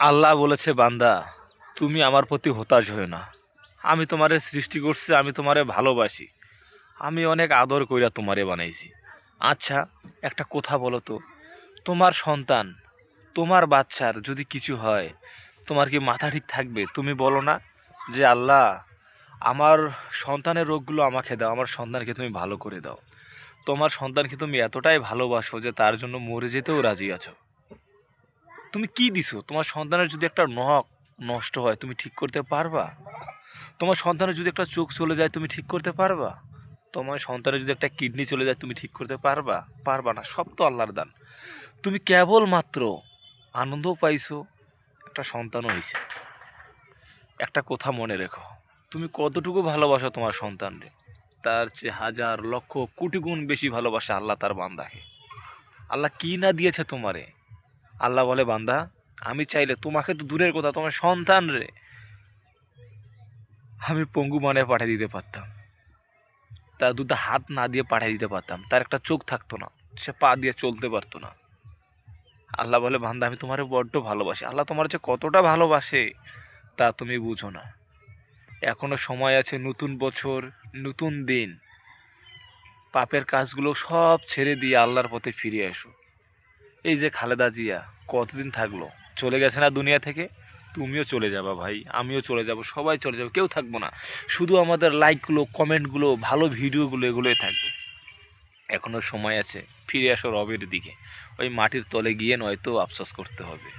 আল্লাহ বলেছে, বান্দা তুমি আমার প্রতি হতাশ হও না। আমি তোমারে সৃষ্টি করছি, আমি তোমারে ভালোবাসি, আমি অনেক আদর কইরা তোমারে বানাইছি। আচ্ছা, একটা কথা বলো তো, তোমার সন্তান, তোমার বাচ্চার যদি কিছু হয়, তোমার কি মাথা ঠিক থাকবে? তুমি বলো না যে আল্লাহ, আমার সন্তানের রোগগুলো আমাকে দাও, আমার সন্তানকে তুমি ভালো করে দাও। তোমার সন্তানকে তুমি এতটাই ভালোবাসো যে তার জন্য মরে যেতেও রাজি আছো। তুমি কি দিছো? তোমার সন্তানের যদি একটা নখ নষ্ট হয়, তুমি ঠিক করতে পারবা? তোমার সন্তানের যদি একটা চোখ চলে যায়, তুমি ঠিক করতে পারবা? তোমার সন্তানের যদি একটা কিডনি চলে যায়, তুমি ঠিক করতে পারবা? পারবা না। সব তো আল্লাহর দান। তুমি কেবলমাত্র আনন্দও পাইছো, একটা সন্তানও হইছে। একটা কথা মনে রেখো, তুমি কতটুকু ভালোবাসো তোমার সন্তানরে, তার চেয়ে হাজার লক্ষ কোটি গুণ বেশি ভালোবাসে আল্লাহ তার বান্দাকে। আল্লাহ কি না দিয়েছে তোমারে। আল্লাহ বলে, বান্দা আমি চাইলে তোমাকে তো দূরের কথা, তোমার সন্তান রে আমি পঙ্গু বানায় পাঠিয়ে দিতে পারতাম, তার দুটো হাত না দিয়ে পাঠিয়ে দিতে পারতাম, তার একটা চোখ থাকতো না, সে পা দিয়ে চলতে পারতো না। আল্লাহ বলে, বান্দা আমি তোমারে বড্ড ভালোবাসি। আল্লাহ তোমার যে কতটা ভালোবাসে তা তুমি বুঝো না। এখনো সময় আছে, নতুন বছর, নতুন দিন। পাপের কাজগুলো সব ছেড়ে দিয়ে আল্লাহর পথে ফিরে এসো। এই যে খালেদা জিয়া কতদিন থাকলো, চলে গেছে না দুনিয়া থেকে? তুমিও চলে যাবা ভাই, আমিও চলে যাব, সবাই চলে যাবো, কেউ থাকবো না। শুধু আমাদের লাইকগুলো, কমেন্টগুলো, ভালো ভিডিওগুলো, এগুলোই থাকবে। এখনো সময় আছে, ফিরে আসো রবের দিকে। ওই মাটির তলে গিয়ে নয়তো আফসোস করতে হবে।